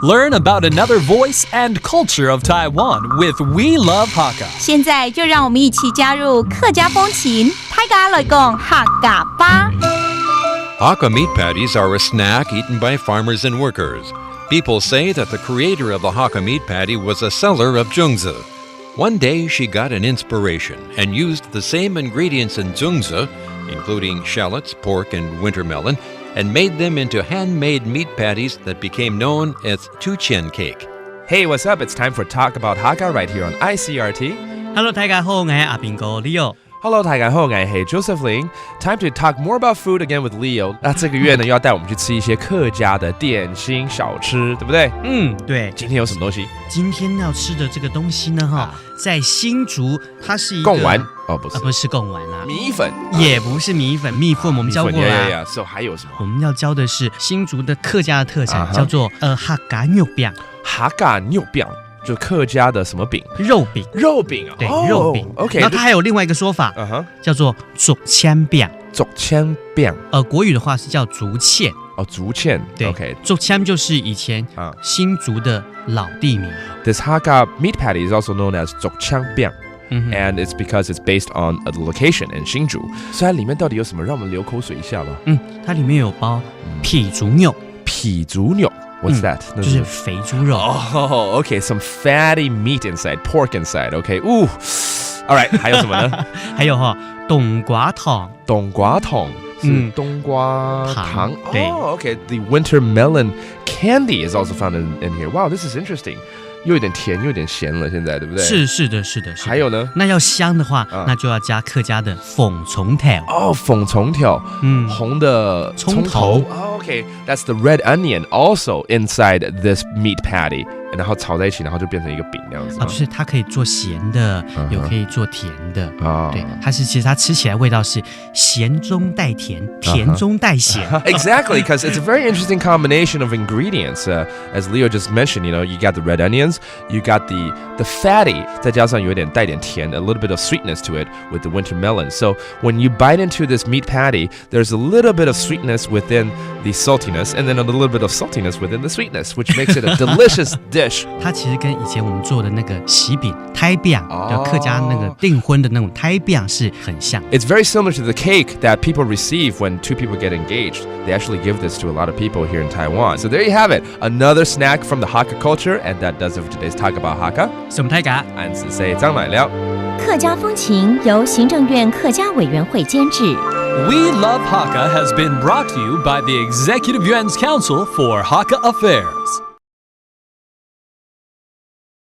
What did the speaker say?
Learn about another voice and culture of Taiwan with We Love Hakka. 现在就让我们一起加入客家风情，大家来讲客家吧。Hakka meat patties are a snack eaten by farmers and workers. People say that the creator of the Hakka meat patty was a seller of zhengzi. One day she got an inspiration and used the same ingredients in zhengzi, including shallots, pork, and winter melon, and made them into handmade meat patties that became known as tuqian cake. Hey, what's up? It's time for Talk About Hakka right here on ICRT. Hello， 大家好，我係阿邊個 Leo。Hello， 大家好，我係 Josephine. Time to talk more about food again with Leo. 那这个月呢，又要带我们去吃一些客家的点心小吃，对不对？对。今天有什么东西？今天要吃的这个东西呢，在新竹，它是一个贡丸哦，不是，不是贡丸啦，米粉也不是米粉，米粉我们教过啦。So 还有什么？我们要教的是新竹的客家的特产，叫做客家肉饼。客家肉饼。就客家的什么饼？肉饼啊，对，肉饼。OK， 然后它还有另外一个说法，叫做竹签饼。竹签饼，国语的话是叫竹堑。哦，竹堑。对 ，OK， 竹堑就是以前新竹的老地名。This Hakka meat patty is also known as 竹签饼。And it's because it's based on a location in 新竹。所以它里面到底有什么？让我们流口水一下吧。它里面有包皮竹牛。皮竹牛。What's that? 就是肥猪肉。Oh, okay, some fatty meat inside, pork inside. Okay, ooh. All right, 还有什么呢？还有冬瓜糖。冬瓜糖是冬瓜糖。Oh, okay. The winter melon candy is also found in here. Wow, this is interesting. 又有点甜，又有点咸了，现在对不对？是的。还有呢？那要香的话，那就要加客家的凤虫条。哦，凤虫条，红的葱头。Oh, okay, that's the red onion also inside this meat patty. 然后炒在一起，然后就变成一个饼那样子。就是它可以做咸的，也可以做甜的。对，其实它吃起来味道是咸中带甜，甜中带咸。Exactly, because it's a very interesting combination of ingredients. As Leo just mentioned, you got the red onions, you got the fatty, 再加上有点带点甜 a little bit of sweetness to it with the winter melon. So when you bite into this meat patty, there's a little bit of sweetness within the saltiness, and then a little bit of saltiness within the sweetness, which makes it a delicious dish. 它其实跟以前我们做的那个喜饼、胎饼，客家那个订婚的那种胎饼是很像。It's very similar to the cake that people receive when two people get engaged. They actually give this to a lot of people here in Taiwan. So there you have it, another snack from the Hakka culture, and that does it for today's Talk About Hakka. 什么泰嘎？俺是谁张乃了。客家风情由行政院客家委员会监制。We Love Hakka has been brought to you by the Executive Yuan's Council for Hakka Affairs.